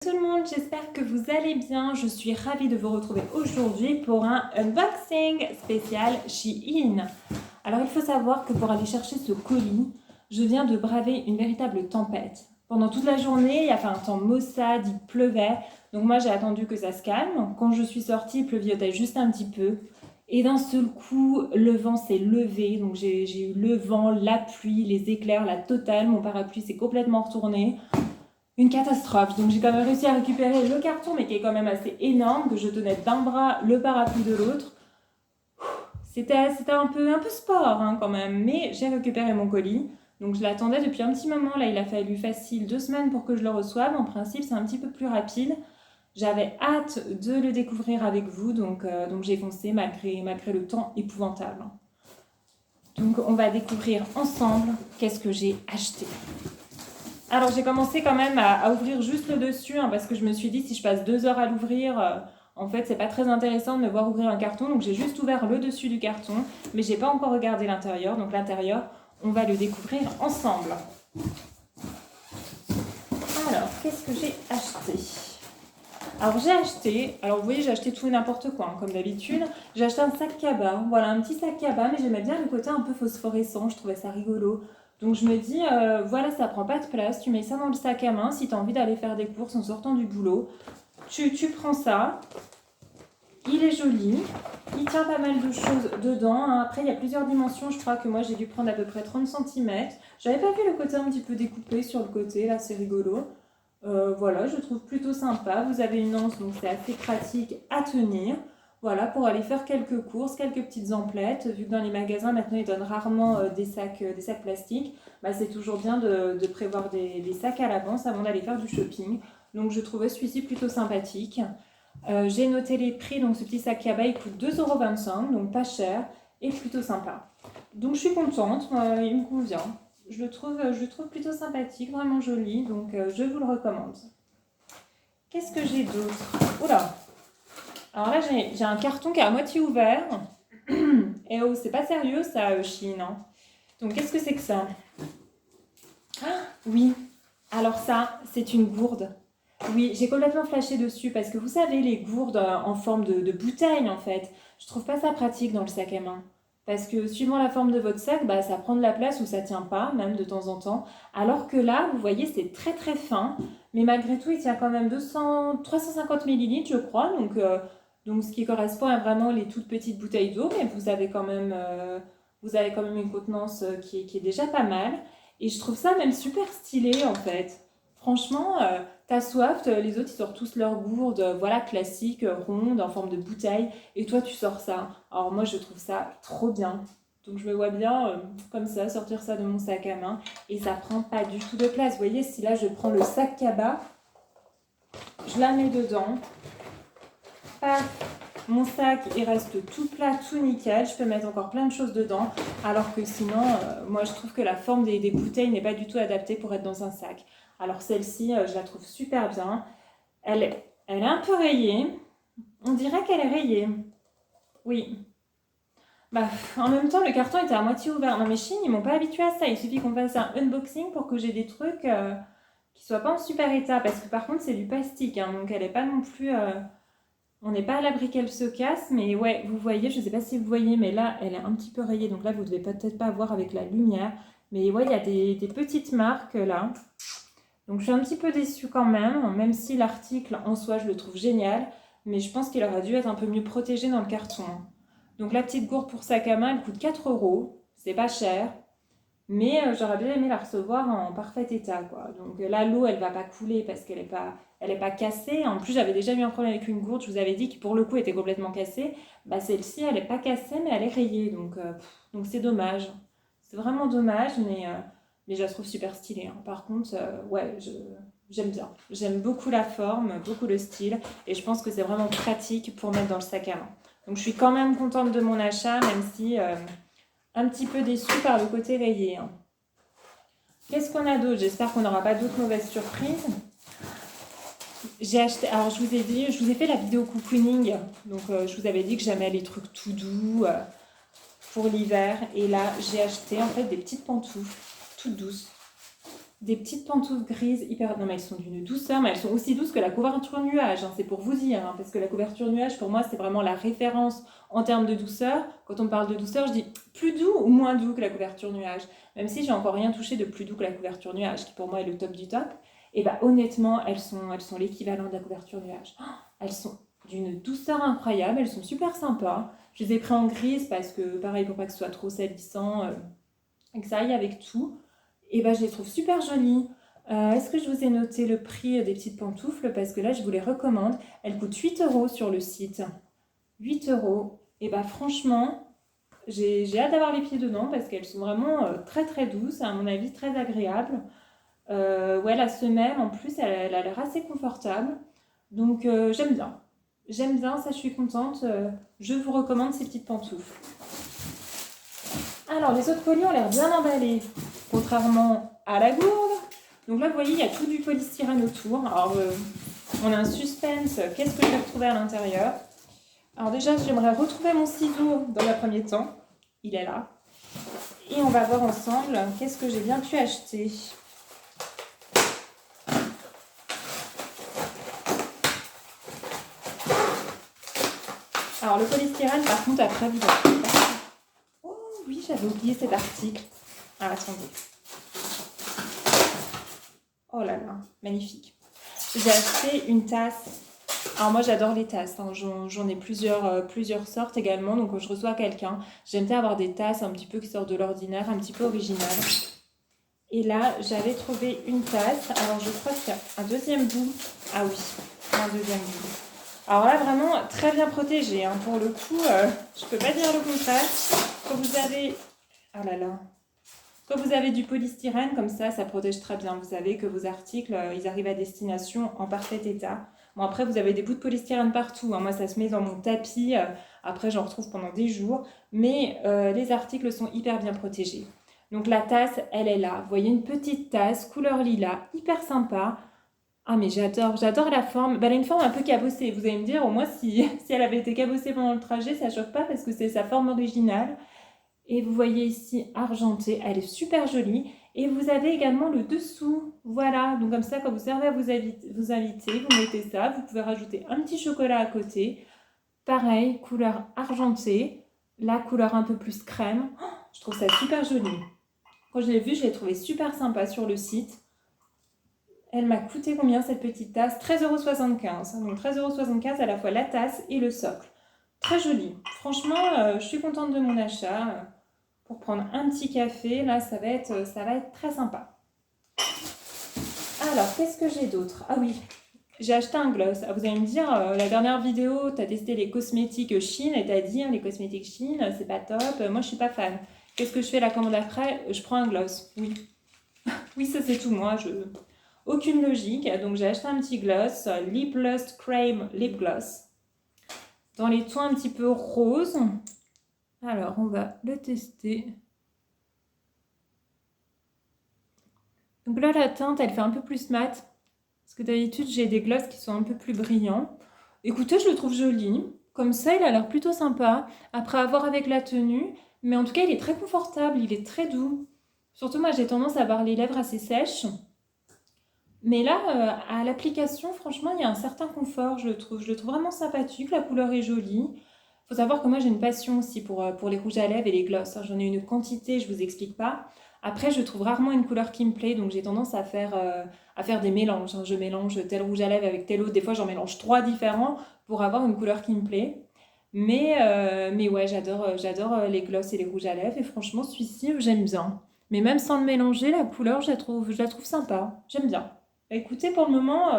Tout le monde, j'espère que vous allez bien. Je suis ravie de vous retrouver aujourd'hui pour un unboxing spécial Shein. Alors il faut savoir que pour aller chercher ce colis, je viens de braver une véritable tempête. Pendant toute la journée, il a fait un temps maussade, il pleuvait. Donc moi j'ai attendu que ça se calme. Quand je suis sortie, il pleuviotait juste un petit peu. Et d'un seul coup, le vent s'est levé. Donc j'ai eu le vent, la pluie, les éclairs, la totale. Mon parapluie s'est complètement retourné. Une catastrophe. Donc j'ai quand même réussi à récupérer le carton, mais qui est quand même assez énorme, que je tenais d'un bras, le parapluie de l'autre. C'était un peu sport hein, quand même, mais j'ai récupéré mon colis. Donc je l'attendais depuis un petit moment. Là, il a fallu facile 2 semaines pour que je le reçoive. En principe, c'est un petit peu plus rapide. J'avais hâte de le découvrir avec vous, donc j'ai foncé malgré le temps épouvantable. Donc on va découvrir ensemble qu'est-ce que j'ai acheté. Alors j'ai commencé quand même à ouvrir juste le dessus hein, parce que je me suis dit si je passe 2 heures à l'ouvrir, en fait c'est pas très intéressant de me voir ouvrir un carton. Donc j'ai juste ouvert le dessus du carton, mais j'ai pas encore regardé l'intérieur. Donc l'intérieur, on va le découvrir ensemble. Alors qu'est-ce que j'ai acheté? Alors vous voyez j'ai acheté tout et n'importe quoi hein, comme d'habitude. J'ai acheté un sac cabas, voilà un petit sac cabas, mais j'aimais bien le côté un peu phosphorescent, je trouvais ça rigolo. Donc je me dis, voilà, ça prend pas de place, tu mets ça dans le sac à main si tu as envie d'aller faire des courses en sortant du boulot. Tu prends ça, il est joli, il tient pas mal de choses dedans. Hein. Après, il y a plusieurs dimensions, je crois que moi j'ai dû prendre à peu près 30 cm. J'avais pas vu le côté un petit peu découpé sur le côté, là c'est rigolo. Voilà, je trouve plutôt sympa. Vous avez une anse, donc c'est assez pratique à tenir. Voilà, pour aller faire quelques courses, quelques petites emplettes. Vu que dans les magasins, maintenant, ils donnent rarement des sacs plastiques, bah, c'est toujours bien de prévoir des sacs à l'avance avant d'aller faire du shopping. Donc, je trouvais celui-ci plutôt sympathique. J'ai noté les prix, donc ce petit sac Kaba, il coûte 2,25 €, donc pas cher et plutôt sympa. Donc, je suis contente, il me convient. Je le trouve plutôt sympathique, vraiment joli, donc je vous le recommande. Qu'est-ce que j'ai d'autre? Oula! Alors là, j'ai un carton qui est à moitié ouvert. Et oh, c'est pas sérieux ça, Chine. Hein. Donc, qu'est-ce que c'est que ça? Ah, oui, alors ça, c'est une gourde. Oui, j'ai complètement flashé dessus parce que vous savez, les gourdes en forme de bouteille en fait, je trouve pas ça pratique dans le sac à main. Parce que suivant la forme de votre sac, bah, ça prend de la place ou ça tient pas, même de temps en temps. Alors que là, vous voyez, c'est très très fin, mais malgré tout, il tient quand même 350 millilitres, je crois. Donc ce qui correspond à vraiment les toutes petites bouteilles d'eau, mais vous avez quand même une contenance qui est déjà pas mal. Et je trouve ça même super stylé en fait. Franchement, t'as soif, les autres ils sortent tous leurs gourdes, voilà, classiques, rondes, en forme de bouteille, et toi tu sors ça. Alors moi je trouve ça trop bien. Donc je me vois bien comme ça, sortir ça de mon sac à main, et ça prend pas du tout de place. Vous voyez, si là je prends le sac cabas, je la mets dedans, paf, mon sac il reste tout plat, tout nickel, je peux mettre encore plein de choses dedans, alors que sinon, moi je trouve que la forme des bouteilles n'est pas du tout adaptée pour être dans un sac. Alors celle-ci, je la trouve super bien. Elle est un peu rayée. On dirait qu'elle est rayée. Oui. Bah, en même temps, le carton était à moitié ouvert. Non mais Chine, ils m'ont pas habitué à ça. Il suffit qu'on fasse un unboxing pour que j'ai des trucs qui soient pas en super état. Parce que par contre, c'est du plastique. Hein, donc elle est pas non plus... on n'est pas à l'abri qu'elle se casse. Mais ouais, vous voyez, je sais pas si vous voyez, mais là, elle est un petit peu rayée. Donc là, vous devez peut-être pas voir avec la lumière. Mais ouais, il y a des petites marques là. Donc je suis un petit peu déçue quand même si l'article en soi je le trouve génial, mais je pense qu'il aurait dû être un peu mieux protégé dans le carton. Donc la petite gourde pour sac à main, elle coûte 4 euros, c'est pas cher, mais j'aurais bien aimé la recevoir en parfait état, quoi. Donc là l'eau elle va pas couler parce elle est pas cassée. En plus j'avais déjà eu un problème avec une gourde, je vous avais dit qui pour le coup était complètement cassée. Bah celle-ci elle est pas cassée mais elle est rayée, donc c'est dommage. C'est vraiment dommage, mais je la trouve super stylée. Hein. Par contre, ouais, j'aime bien. J'aime beaucoup la forme, beaucoup le style, et je pense que c'est vraiment pratique pour mettre dans le sac à main. Donc je suis quand même contente de mon achat, même si un petit peu déçue par le côté rayé. Hein. Qu'est-ce qu'on a d'autre? J'espère qu'on n'aura pas d'autres mauvaises surprises. J'ai acheté, alors je vous ai fait la vidéo cocooning, donc je vous avais dit que j'aimais les trucs tout doux pour l'hiver, et là j'ai acheté en fait des petites pantoufles toutes douces. des petites pantoufles grises hyper... Non mais elles sont d'une douceur, mais elles sont aussi douces que la couverture nuage, hein, c'est pour vous dire, hein, parce que la couverture nuage, pour moi, c'est vraiment la référence en termes de douceur. Quand on me parle de douceur, je dis plus doux ou moins doux que la couverture nuage. Même si j'ai encore rien touché de plus doux que la couverture nuage, qui pour moi est le top du top. Et bah honnêtement, elles sont l'équivalent de la couverture nuage. Oh, elles sont d'une douceur incroyable, elles sont super sympas. Je les ai pris en grise parce que, pareil, pour pas que ce soit trop salissant, et que ça aille avec tout. Et bah je les trouve super jolies. Est-ce que je vous ai noté le prix des petites pantoufles? Parce que là, je vous les recommande. Elles coûtent 8 euros sur le site. 8 euros. Et bah franchement, j'ai hâte d'avoir les pieds dedans parce qu'elles sont vraiment très très douces, à mon avis très agréables. Ouais, la semelle en plus, elle a l'air assez confortable. Donc j'aime bien. J'aime bien, ça je suis contente. Je vous recommande ces petites pantoufles. Alors les autres colis ont l'air bien emballés, contrairement à la gourde. Donc là vous voyez, il y a tout du polystyrène autour. Alors on a un suspense, qu'est-ce que je vais retrouver à l'intérieur? Alors déjà j'aimerais retrouver mon ciseau dans un premier temps. Il est là. Et on va voir ensemble qu'est-ce que j'ai bien pu acheter. Alors le polystyrène par contre après vous avez... Oh oui, j'avais oublié cet article. Ah attendez. Oh là là, magnifique. J'ai acheté une tasse. Alors moi j'adore les tasses, hein. J'en ai plusieurs sortes également. Donc quand je reçois quelqu'un, j'aime bien avoir des tasses un petit peu qui sortent de l'ordinaire, un petit peu originales. Et là j'avais trouvé une tasse. Alors je crois qu'il y a un deuxième bout. Ah oui, un deuxième bout. Alors là vraiment très bien protégé, hein. Pour le coup, je peux pas dire le contraire. Quand vous avez... Ah là là. Quand vous avez du polystyrène comme ça protège très bien. Vous savez que vos articles, ils arrivent à destination en parfait état. Bon, après, vous avez des bouts de polystyrène partout, hein. Moi, ça se met dans mon tapis. Après, j'en retrouve pendant des jours. Mais les articles sont hyper bien protégés. Donc, la tasse, elle est là. Vous voyez, une petite tasse, couleur lilas, hyper sympa. Ah, mais j'adore la forme. Ben, elle a une forme un peu cabossée. Vous allez me dire, au moins, si elle avait été cabossée pendant le trajet, ça ne choque pas parce que c'est sa forme originale. Et vous voyez ici argentée, elle est super jolie. Et vous avez également le dessous. Voilà, donc comme ça, quand vous servez à vos invités, vous mettez ça. Vous pouvez rajouter un petit chocolat à côté. Pareil, couleur argentée. La couleur un peu plus crème. Oh, je trouve ça super joli. Quand je l'ai vue, je l'ai trouvée super sympa sur le site. Elle m'a coûté combien cette petite tasse? 13,75 €. Donc 13,75 € à la fois la tasse et le socle. Très jolie. Franchement, je suis contente de mon achat. Pour prendre un petit café, là, ça va être très sympa. Alors, qu'est-ce que j'ai d'autre? Ah oui, j'ai acheté un gloss. Ah, vous allez me dire, la dernière vidéo, tu as testé les cosmétiques Chine et tu as dit, hein, les cosmétiques Chine, c'est pas top. Moi, je suis pas fan. Qu'est-ce que je fais la commande après? Je prends un gloss. Oui. Oui, ça c'est tout moi. Aucune logique. Donc, j'ai acheté un petit gloss, Lip Lust Cream Lip Gloss. Dans les tons un petit peu roses. Alors, on va le tester. Donc là, la teinte, elle fait un peu plus mat. Parce que d'habitude, j'ai des glosses qui sont un peu plus brillants. Écoutez, je le trouve joli. Comme ça, il a l'air plutôt sympa. Après, à voir avec la tenue. Mais en tout cas, il est très confortable. Il est très doux. Surtout, moi, j'ai tendance à avoir les lèvres assez sèches. Mais là, à l'application, franchement, il y a un certain confort, je le trouve. Je le trouve vraiment sympathique. La couleur est jolie. Il faut savoir que moi, j'ai une passion aussi pour les rouges à lèvres et les glosses. J'en ai une quantité, je ne vous explique pas. Après, je trouve rarement une couleur qui me plaît, donc j'ai tendance à faire des mélanges. Je mélange tel rouge à lèvres avec tel autre. Des fois, j'en mélange 3 différents pour avoir une couleur qui me plaît. Mais ouais, j'adore les glosses et les rouges à lèvres. Et franchement, celui-ci, j'aime bien. Mais même sans le mélanger, la couleur, je la trouve sympa. J'aime bien. Écoutez, pour le moment,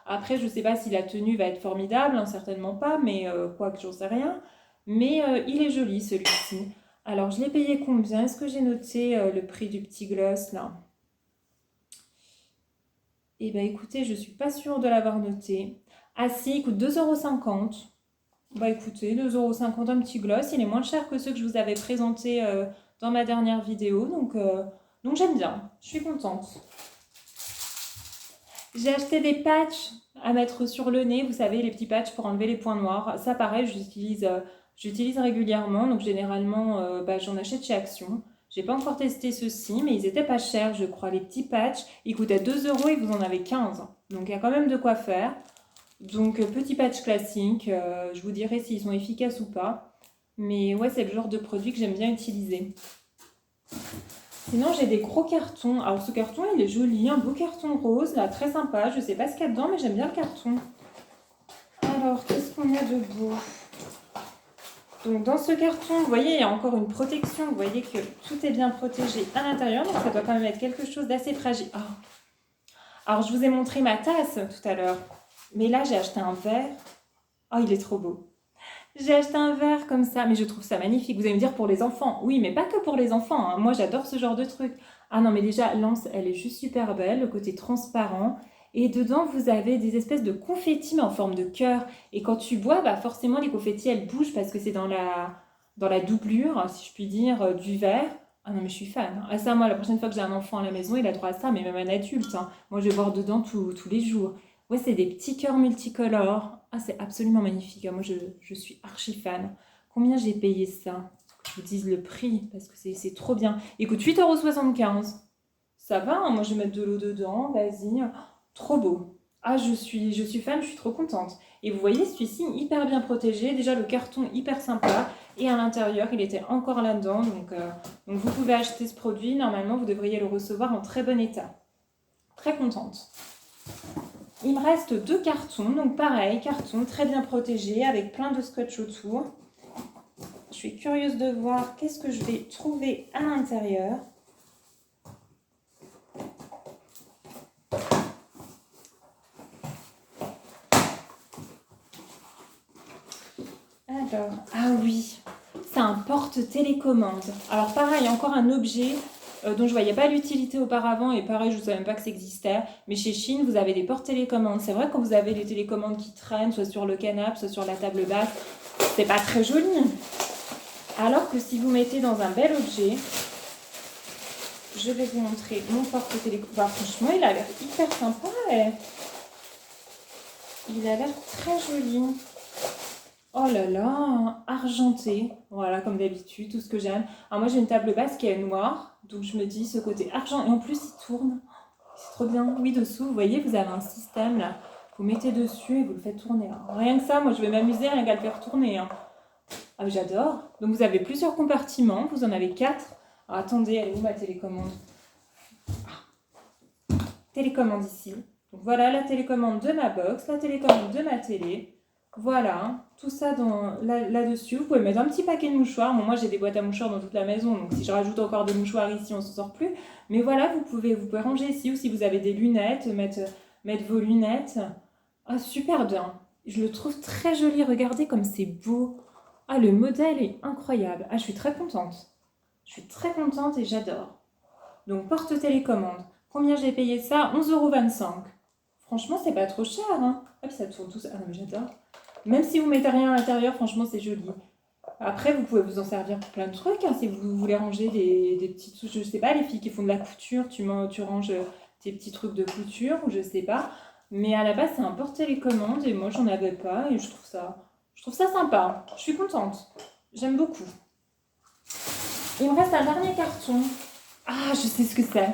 après, je ne sais pas si la tenue va être formidable, hein, certainement pas, mais quoique, j'en sais rien. Mais il est joli, celui-ci. Alors, je l'ai payé combien? Est-ce que j'ai noté le prix du petit gloss, là? Eh bien, écoutez, je ne suis pas sûre de l'avoir noté. Ah si, il coûte 2,50 €. Bah écoutez, 2,50 € un petit gloss. Il est moins cher que ceux que je vous avais présentés dans ma dernière vidéo. Donc j'aime bien. Je suis contente. J'ai acheté des patchs à mettre sur le nez, vous savez, les petits patchs pour enlever les points noirs. Ça, pareil, j'utilise régulièrement. Donc, généralement, j'en achète chez Action. J'ai pas encore testé ceux-ci, mais ils étaient pas chers, je crois. Les petits patchs, ils coûtaient 2 euros et vous en avez 15. Donc il y a quand même de quoi faire. Donc petit patch classique, je vous dirai s'ils sont efficaces ou pas. Mais ouais, c'est le genre de produit que j'aime bien utiliser. Sinon, j'ai des gros cartons. Alors ce carton, il est joli, un beau carton rose, là, très sympa. Je sais pas ce qu'il y a dedans, mais j'aime bien le carton. Alors, qu'est-ce qu'on a de beau? Donc dans ce carton, vous voyez, il y a encore une protection. Vous voyez que tout est bien protégé à l'intérieur. Donc ça doit quand même être quelque chose d'assez fragile. Oh. Alors je vous ai montré ma tasse tout à l'heure. Mais là, j'ai acheté un verre. Oh, il est trop beau. J'ai acheté un verre comme ça, mais je trouve ça magnifique. Vous allez me dire pour les enfants. Oui, mais pas que pour les enfants, hein. Moi, j'adore ce genre de truc. Ah non, mais déjà, l'anse, elle est juste super belle, le côté transparent. Et dedans, vous avez des espèces de confettis, mais en forme de cœur. Et quand tu bois, bah forcément, les confettis, elles bougent parce que c'est dans la doublure, si je puis dire, du verre. Ah non, mais je suis fan. Ah ça, moi, la prochaine fois que j'ai un enfant à la maison, il a droit à ça, mais même un adulte, hein. Moi, je vais boire dedans tous les jours. Ouais, c'est des petits cœurs multicolores. Ah, c'est absolument magnifique. Ah, moi, je suis archi fan. Combien j'ai payé ça? Que je vous dise le prix, parce que c'est trop bien. Il coûte 8,75 €. Ça va, hein, moi, je vais mettre de l'eau dedans. Vas-y. Oh, trop beau. Ah, je suis fan, je suis trop contente. Et vous voyez, celui-ci, hyper bien protégé. Déjà, le carton, hyper sympa. Et à l'intérieur, il était encore là-dedans. Donc, vous pouvez acheter ce produit. Normalement, vous devriez le recevoir en très bon état. Très contente. Il me reste 2 cartons, donc pareil, carton très bien protégé avec plein de scotch autour. Je suis curieuse de voir qu'est-ce que je vais trouver à l'intérieur. Alors, ah oui, c'est un porte-télécommande. Alors pareil, encore un objet dont je ne voyais pas l'utilité auparavant et pareil, je ne savais même pas que ça existait. Mais chez Chine, vous avez des porte-télécommandes. C'est vrai que quand vous avez les télécommandes qui traînent, soit sur le canapé, soit sur la table basse, c'est pas très joli. Alors que si vous mettez dans un bel objet, je vais vous montrer mon porte-télécommande. Bah, franchement, il a l'air hyper sympa. Il a l'air très joli. Oh là là, argenté. Voilà, comme d'habitude, tout ce que j'aime. Alors moi, j'ai une table basse qui est noire. Donc je me dis, ce côté argent. Et en plus, il tourne. C'est trop bien. Oui, dessous, vous voyez, vous avez un système là. Vous mettez dessus et vous le faites tourner, hein. Rien que ça, moi, je vais m'amuser rien qu'à le faire tourner, hein. Ah, j'adore. Donc vous avez plusieurs compartiments. Vous en avez 4. Alors, attendez, elle est où ma télécommande? Télécommande ici. Donc voilà la télécommande de ma box, la télécommande de ma télé. Voilà, tout ça là-dessus. Vous pouvez mettre un petit paquet de mouchoirs. Bon, moi, j'ai des boîtes à mouchoirs dans toute la maison, donc si je rajoute encore des mouchoirs ici, on ne s'en sort plus. Mais voilà, vous pouvez ranger ici, ou si vous avez des lunettes, mettre vos lunettes. Ah, super bien. Je le trouve très joli. Regardez comme c'est beau. Ah, le modèle est incroyable. Ah, je suis très contente. Je suis très contente et j'adore. Donc, porte-télécommande. Combien j'ai payé ça? 11,25 €. Franchement, c'est pas trop cher, hein. Ah, puis ça tourne tout ça. Ah non, mais j'adore. Même si vous mettez rien à l'intérieur, franchement, c'est joli. Après, vous pouvez vous en servir pour plein de trucs, hein. Si vous voulez ranger des petits trucs, je sais pas, les filles qui font de la couture, tu ranges tes petits trucs de couture, ou je sais pas. Mais à la base, c'est un porte-télécommande et moi, j'en avais pas et je trouve ça sympa. Je suis contente. J'aime beaucoup. Il me reste un dernier carton. Ah, je sais ce que c'est.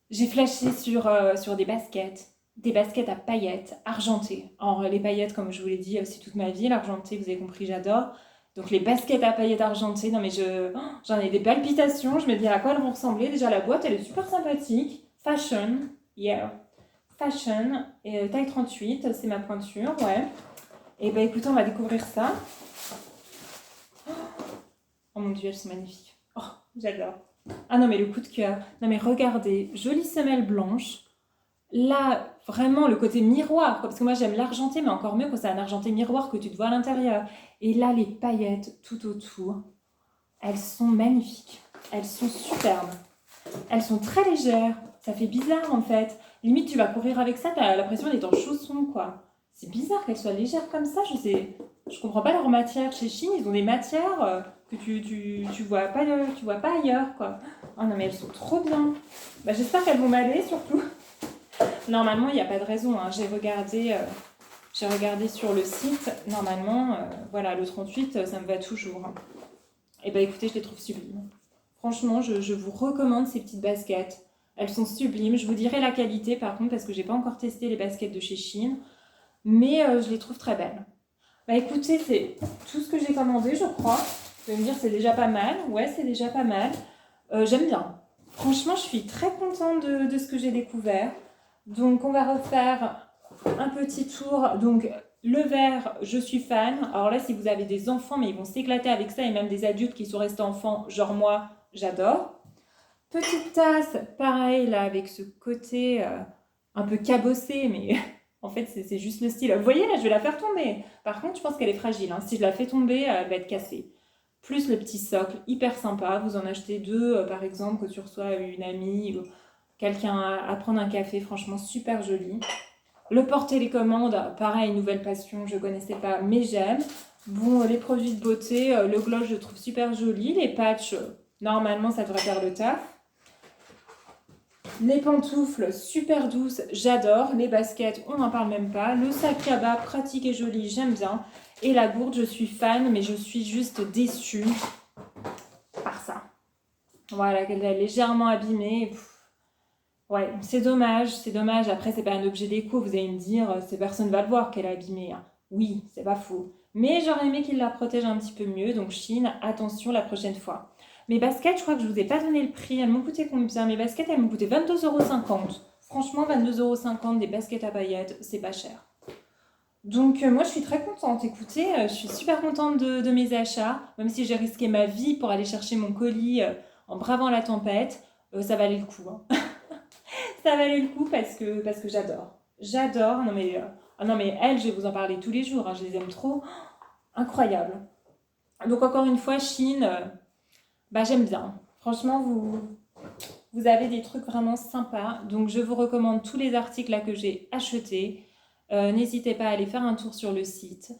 J'ai flashé sur des baskets. Des baskets à paillettes argentées. Alors, les paillettes, comme je vous l'ai dit, c'est toute ma vie. L'argenté, vous avez compris, j'adore. Donc, les baskets à paillettes argentées, non mais j'en ai des palpitations. Je me dis à quoi elles vont ressembler. Déjà, la boîte, elle est super sympathique. Fashion, yeah. Fashion, et taille 38, c'est ma pointure, ouais. Et ben écoutez, on va découvrir ça. Oh mon dieu, elles sont magnifiques. Oh, j'adore. Ah non, mais le coup de cœur. Non, mais regardez, jolie semelle blanche. Là, vraiment, le côté miroir, parce que moi, j'aime l'argenté, mais encore mieux quand c'est un argenté miroir que tu te vois à l'intérieur. Et là, les paillettes tout autour, elles sont magnifiques. Elles sont superbes. Elles sont très légères. Ça fait bizarre, en fait. Limite, tu vas courir avec ça, tu as l'impression d'être en chaussons, quoi. C'est bizarre qu'elles soient légères comme ça. Je comprends pas leur matière. Chez Chine, ils ont des matières que tu vois pas ailleurs, quoi. Oh non, mais elles sont trop bien. Bah, j'espère qu'elles vont m'aller, surtout. Normalement, il n'y a pas de raison, hein. J'ai regardé sur le site. Normalement, voilà, le 38, ça me va toujours, hein. Et bah écoutez, je les trouve sublimes. Franchement, je vous recommande ces petites baskets. Elles sont sublimes. Je vous dirai la qualité par contre parce que j'ai pas encore testé les baskets de chez Shein. Mais je les trouve très belles. Bah écoutez, c'est tout ce que j'ai commandé, je crois. Vous allez me dire, c'est déjà pas mal. Ouais, c'est déjà pas mal. J'aime bien. Franchement, je suis très contente de ce que j'ai découvert. Donc, on va refaire un petit tour. Donc, le vert, je suis fan. Alors là, si vous avez des enfants, mais ils vont s'éclater avec ça, et même des adultes qui sont restés enfants, genre moi, j'adore. Petite tasse, pareil, là, avec ce côté un peu cabossé, mais en fait, c'est juste le style. Vous voyez, là, je vais la faire tomber. Par contre, je pense qu'elle est fragile, hein. Si je la fais tomber, elle va être cassée. Plus le petit socle, hyper sympa. Vous en achetez deux, par exemple, que tu reçois une amie ou quelqu'un à prendre un café. Franchement, super joli. Le porte-télécommande, pareil, nouvelle passion, je ne connaissais pas, mais j'aime. Bon, les produits de beauté, le gloss, je trouve super joli. Les patchs, normalement, ça devrait faire le taf. Les pantoufles, super douces, j'adore. Les baskets, on n'en parle même pas. Le sac à bas, pratique et joli, j'aime bien. Et la gourde, je suis fan, mais je suis juste déçue par ça. Voilà, qu'elle est légèrement abîmée. Ouais, c'est dommage, c'est dommage. Après, c'est pas un objet déco, vous allez me dire, c'est personne va le voir qu'elle est abîmée, hein. Oui, c'est pas faux. Mais j'aurais aimé qu'il la protège un petit peu mieux, donc Chine, attention la prochaine fois. Mes baskets, je crois que je vous ai pas donné le prix. Elles m'ont coûté combien? Mes baskets, elles m'ont coûté 22,50 €. Franchement, 22,50 € des baskets à paillettes, c'est pas cher. Donc moi, je suis très contente. Écoutez, je suis super contente de mes achats, même si j'ai risqué ma vie pour aller chercher mon colis en bravant la tempête. Ça valait le coup, hein. Ça valait le coup parce que j'adore. J'adore. Non mais, ah non mais elles, je vais vous en parler tous les jours, hein, je les aime trop. Incroyable. Donc encore une fois, Chine, bah j'aime bien. Franchement, vous avez des trucs vraiment sympas. Donc je vous recommande tous les articles là que j'ai achetés. N'hésitez pas à aller faire un tour sur le site.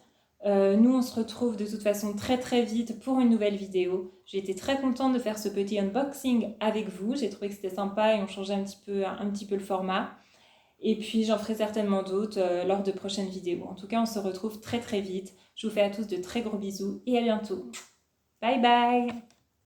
Nous, on se retrouve de toute façon très très vite pour une nouvelle vidéo. J'ai été très contente de faire ce petit unboxing avec vous. J'ai trouvé que c'était sympa et on changeait un petit peu le format. Et puis j'en ferai certainement d'autres lors de prochaines vidéos. En tout cas, on se retrouve très très vite. Je vous fais à tous de très gros bisous et à bientôt. Bye bye!